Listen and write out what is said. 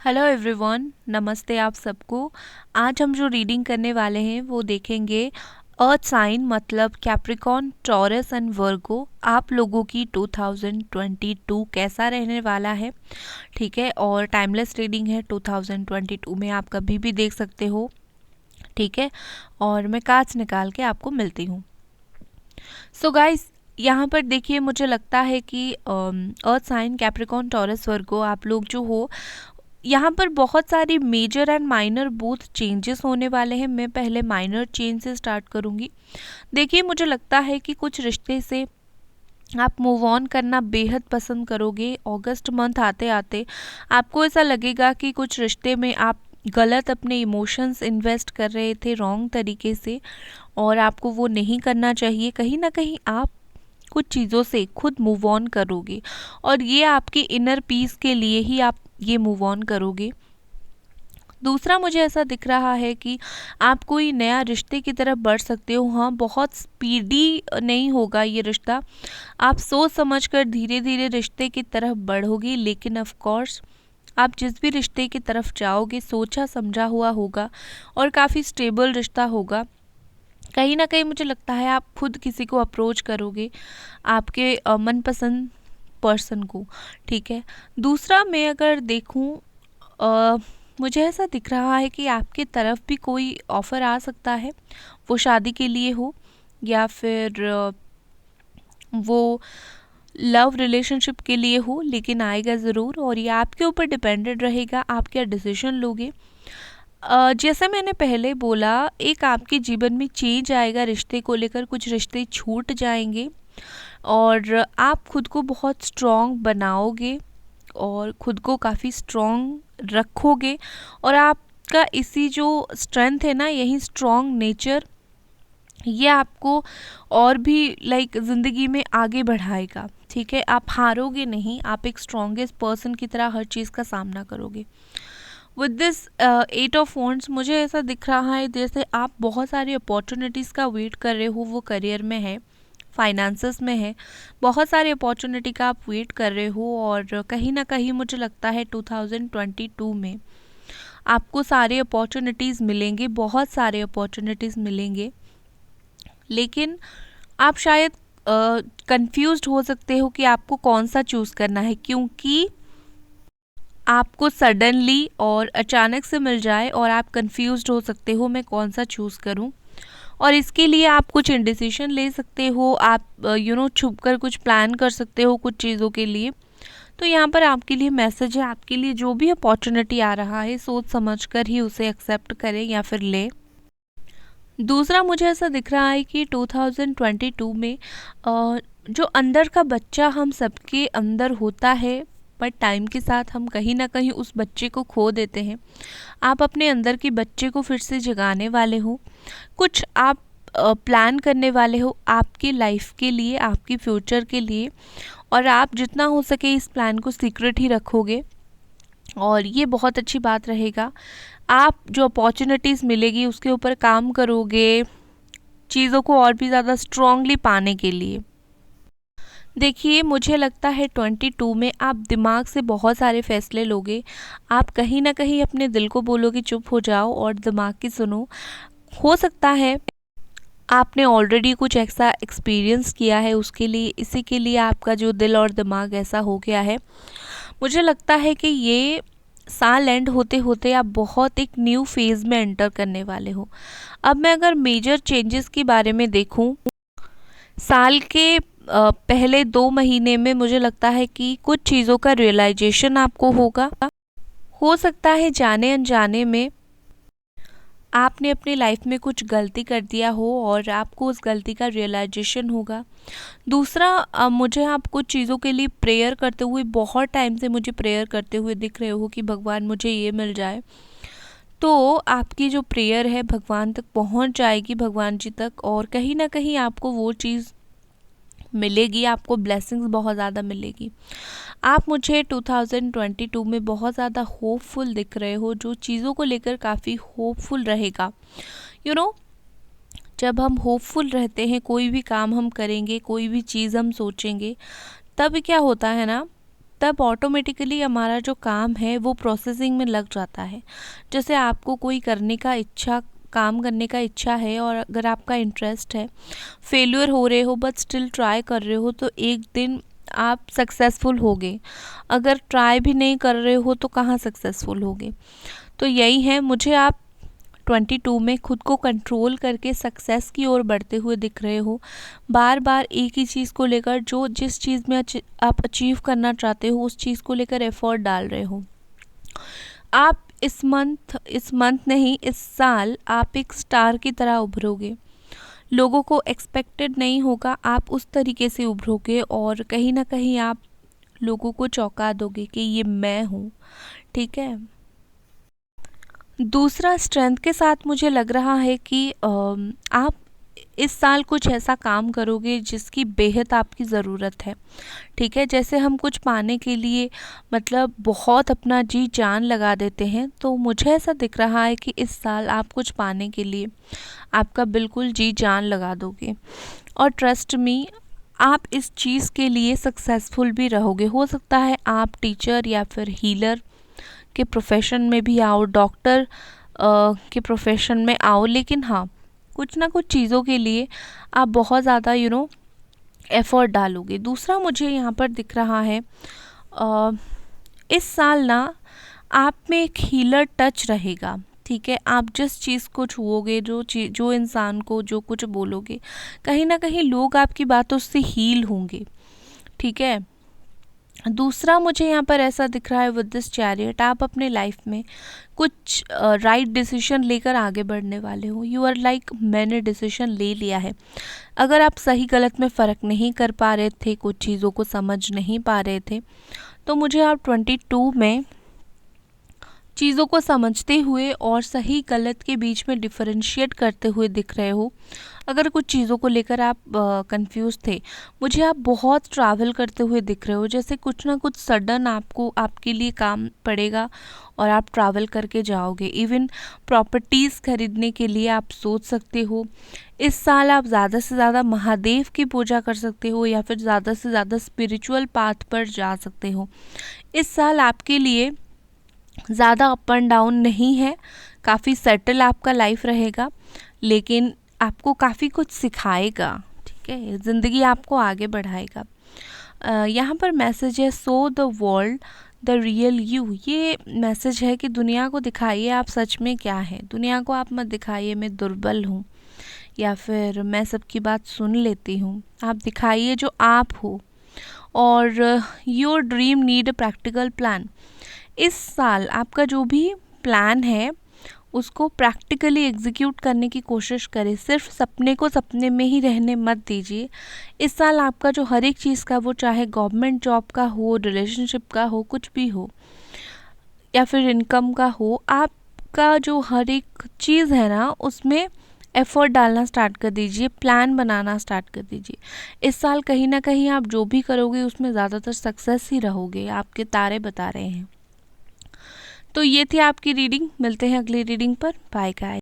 Hello everyone, नमस्ते आप सबको। आज हम जो रीडिंग करने वाले हैं वो देखेंगे अर्थ साइन मतलब कैप्रिकॉर्न, टॉरस एंड वर्गो आप लोगों की 2022 कैसा रहने वाला है। ठीक है, और टाइमलेस रीडिंग है, 2022 में आप कभी भी देख सकते हो। ठीक है, और मैं कार्ड्स निकाल के आपको मिलती हूँ। सो गाइस, यहाँ पर देखिए, मुझे लगता है कि earth sign Capricorn, Taurus, Virgo आप लोग जो हो, यहाँ पर बहुत सारी major and minor both changes होने वाले हैं। मैं पहले माइनर चेंज से स्टार्ट करूँगी। देखिए, मुझे लगता है कि कुछ रिश्ते से आप मूव ऑन करना बेहद पसंद करोगे। अगस्त मंथ आते आते आपको ऐसा लगेगा कि कुछ रिश्ते में आप गलत अपने इमोशंस इन्वेस्ट कर रहे थे रॉन्ग तरीके से, और आपको वो नहीं करना चाहिए। कहीं ना कहीं आप कुछ चीज़ों से खुद मूव ऑन करोगे, और ये आपकी इनर पीस के लिए ही आप ये मूव ऑन करोगे। दूसरा, मुझे ऐसा दिख रहा है कि आप कोई नया रिश्ते की तरफ बढ़ सकते हो। हाँ, बहुत स्पीडी नहीं होगा ये रिश्ता, आप सोच समझ कर धीरे धीरे रिश्ते की तरफ बढ़ोगे, लेकिन ऑफ कोर्स आप जिस भी रिश्ते की तरफ जाओगे सोचा समझा हुआ होगा और काफ़ी स्टेबल रिश्ता होगा। कहीं ना कहीं मुझे लगता है आप खुद किसी को अप्रोच करोगे, आपके मनपसंद पर्सन को। ठीक है। दूसरा, मैं अगर देखूं, मुझे ऐसा दिख रहा है कि आपके तरफ भी कोई ऑफ़र आ सकता है, वो शादी के लिए हो या फिर वो लव रिलेशनशिप के लिए हो, लेकिन आएगा ज़रूर, और ये आपके ऊपर डिपेंडेंट रहेगा आप क्या डिसीजन लोगे। जैसे मैंने पहले बोला, एक आपके जीवन में चेंज आएगा रिश्ते को लेकर, कुछ रिश्ते छूट जाएंगे और आप खुद को बहुत स्ट्रॉन्ग बनाओगे और खुद को काफ़ी स्ट्रॉन्ग रखोगे, और आपका इसी जो स्ट्रेंथ है ना, यही स्ट्रॉन्ग नेचर, ये आपको और भी ज़िंदगी में आगे बढ़ाएगा। ठीक है, आप हारोगे नहीं, आप एक स्ट्रॉन्गेस्ट पर्सन की तरह हर चीज़ का सामना करोगे। विद दिस 8 ऑफ वॉन्ड्स, मुझे ऐसा दिख रहा है जैसे आप बहुत सारी अपॉर्चुनिटीज़ का वेट कर रहे हो। वो करियर में है, फाइनेंसेस में है, बहुत सारी अपॉर्चुनिटी का आप वेट कर रहे हो, और कहीं ना कहीं मुझे लगता है 2022 में आपको सारे अपॉर्चुनिटीज़ मिलेंगे, बहुत सारे अपॉर्चुनिटीज़ मिलेंगे, लेकिन आप शायद कंफ्यूज्ड हो सकते हो कि आपको कौन सा चूज़ करना है, क्योंकि आपको सडनली और अचानक से मिल जाए और आप कंफ्यूज्ड हो सकते हो मैं कौन सा चूज़ करूं, और इसके लिए आप कुछ इंडिसीशन ले सकते हो। आप छुप कर कुछ प्लान कर सकते हो कुछ चीज़ों के लिए। तो यहाँ पर आपके लिए मैसेज है, आपके लिए जो भी अपॉर्चुनिटी आ रहा है सोच समझ कर ही उसे एक्सेप्ट करें या फिर ले। दूसरा, मुझे ऐसा दिख रहा है कि 2022 में जो अंदर का बच्चा हम सबके अंदर होता है, पर टाइम के साथ हम कहीं ना कहीं उस बच्चे को खो देते हैं। आप अपने अंदर के बच्चे को फिर से जगाने वाले हो, कुछ आप प्लान करने वाले हो आपकी लाइफ के लिए, आपकी फ्यूचर के लिए, और आप जितना हो सके इस प्लान को सीक्रेट ही रखोगे, और ये बहुत अच्छी बात रहेगा। आप जो अपॉर्चुनिटीज़ मिलेगी उसके ऊपर काम करोगे, चीज़ों को और भी ज़्यादा स्ट्रॉन्गली पाने के लिए। देखिए, मुझे लगता है 22 में आप दिमाग से बहुत सारे फैसले लोगे। आप कहीं ना कहीं अपने दिल को बोलोगे चुप हो जाओ और दिमाग की सुनो। हो सकता है आपने ऑलरेडी कुछ ऐसा एक्सपीरियंस किया है, उसके लिए, इसी के लिए आपका जो दिल और दिमाग ऐसा हो गया है। मुझे लगता है कि ये साल एंड होते होते आप बहुत एक न्यू फेज़ में एंटर करने वाले हो। अब मैं अगर मेजर चेंजेस के बारे में देखूं, साल के पहले 2 महीने में मुझे लगता है कि कुछ चीज़ों का रियलाइजेशन आपको होगा। हो सकता है जाने अनजाने में आपने अपनी लाइफ में कुछ गलती कर दिया हो और आपको उस गलती का रियलाइजेशन होगा। दूसरा, मुझे आप कुछ चीज़ों के लिए प्रेयर करते हुए, बहुत टाइम से मुझे प्रेयर करते हुए दिख रहे हो कि भगवान मुझे ये मिल जाए, तो आपकी जो प्रेयर है भगवान तक पहुंच जाएगी, भगवान जी तक, और कहीं ना कहीं आपको वो चीज़ मिलेगी, आपको ब्लेसिंग्स बहुत ज़्यादा मिलेगी। आप मुझे 2022 में बहुत ज़्यादा होपफुल दिख रहे हो, जो चीज़ों को लेकर काफ़ी होपफुल रहेगा। यू नो, जब हम होपफुल रहते हैं, कोई भी काम हम करेंगे, कोई भी चीज़ हम सोचेंगे, तब क्या होता है ना, तब ऑटोमेटिकली हमारा जो काम है वो प्रोसेसिंग में लग जाता है। जैसे आपको कोई काम करने का इच्छा है और अगर आपका इंटरेस्ट है, फेल्यूर हो रहे हो बट स्टिल ट्राई कर रहे हो, तो एक दिन आप सक्सेसफुल होगे। अगर ट्राई भी नहीं कर रहे हो तो कहाँ सक्सेसफुल होगे। तो यही है, मुझे आप 22 में खुद को कंट्रोल करके सक्सेस की ओर बढ़ते हुए दिख रहे हो। बार बार एक ही चीज़ को लेकर, जिस चीज़ में आप अचीव करना चाहते हो उस चीज़ को लेकर एफर्ट डाल रहे हो। आप इस मंथ नहीं, इस साल आप एक स्टार की तरह उभरोगे। लोगों को एक्सपेक्टेड नहीं होगा, आप उस तरीके से उभरोगे और कहीं ना कहीं आप लोगों को चौंका दोगे कि ये मैं हूँ। ठीक है। दूसरा, स्ट्रेंथ के साथ मुझे लग रहा है कि आप इस साल कुछ ऐसा काम करोगे जिसकी बेहद आपकी ज़रूरत है। ठीक है। जैसे हम कुछ पाने के लिए मतलब बहुत अपना जी जान लगा देते हैं, तो मुझे ऐसा दिख रहा है कि इस साल आप कुछ पाने के लिए आपका बिल्कुल जी जान लगा दोगे। और ट्रस्ट मी, आप इस चीज़ के लिए सक्सेसफुल भी रहोगे। हो सकता है आप टीचर या फिर हीलर के प्रोफेशन में भी आओ, डॉक्टर के प्रोफेशन में आओ, लेकिन हाँ, कुछ ना कुछ चीज़ों के लिए आप बहुत ज़्यादा एफर्ट डालोगे। दूसरा, मुझे यहाँ पर दिख रहा है इस साल ना आप में एक हीलर टच रहेगा। ठीक है। आप जिस चीज़ को छुओगे, जो इंसान को जो कुछ बोलोगे, कहीं ना कहीं लोग आपकी बातों से हील होंगे। ठीक है। दूसरा, मुझे यहाँ पर ऐसा दिख रहा है विद दिस चैरियट, आप अपने लाइफ में कुछ राइट डिसीजन लेकर आगे बढ़ने वाले हो। यू आर लाइक, मैंने डिसीजन ले लिया है। अगर आप सही गलत में फ़र्क नहीं कर पा रहे थे, कुछ चीज़ों को समझ नहीं पा रहे थे, तो मुझे आप 22 में चीज़ों को समझते हुए और सही गलत के बीच में डिफरेंशिएट करते हुए दिख रहे हो। अगर कुछ चीज़ों को लेकर आप कंफ्यूज थे, मुझे आप बहुत ट्रैवल करते हुए दिख रहे हो। जैसे कुछ ना कुछ सडन आपके लिए काम पड़ेगा और आप ट्रैवल करके जाओगे। इवन प्रॉपर्टीज़ खरीदने के लिए आप सोच सकते हो। इस साल आप ज़्यादा से ज़्यादा महादेव की पूजा कर सकते हो या फिर ज़्यादा से ज़्यादा स्पिरिचुअल पाथ पर जा सकते हो। इस साल आपके लिए ज़्यादा अप एंड डाउन नहीं है, काफ़ी सेटल आपका लाइफ रहेगा, लेकिन आपको काफ़ी कुछ सिखाएगा। ठीक है। ज़िंदगी आपको आगे बढ़ाएगा। यहाँ पर मैसेज है, so the world the real you. ये मैसेज है कि दुनिया को दिखाइए आप सच में क्या है। दुनिया को आप मत दिखाइए मैं दुर्बल हूँ या फिर मैं सबकी बात सुन लेती हूँ। आप दिखाइए जो आप हो। और your dream need a practical plan. इस साल आपका जो भी प्लान है उसको प्रैक्टिकली एग्जीक्यूट करने की कोशिश करें। सिर्फ सपने को सपने में ही रहने मत दीजिए। इस साल आपका जो हर एक चीज़ का, वो चाहे गवर्नमेंट जॉब का हो, रिलेशनशिप का हो, कुछ भी हो, या फिर इनकम का हो, आपका जो हर एक चीज़ है ना, उसमें एफर्ट डालना स्टार्ट कर दीजिए, प्लान बनाना स्टार्ट कर दीजिए। इस साल कहीं ना कहीं आप जो भी करोगे उसमें ज़्यादातर सक्सेस ही रहोगे, आपके तारे बता रहे हैं। तो ये थी आपकी रीडिंग। मिलते हैं अगली रीडिंग पर। Bye guys.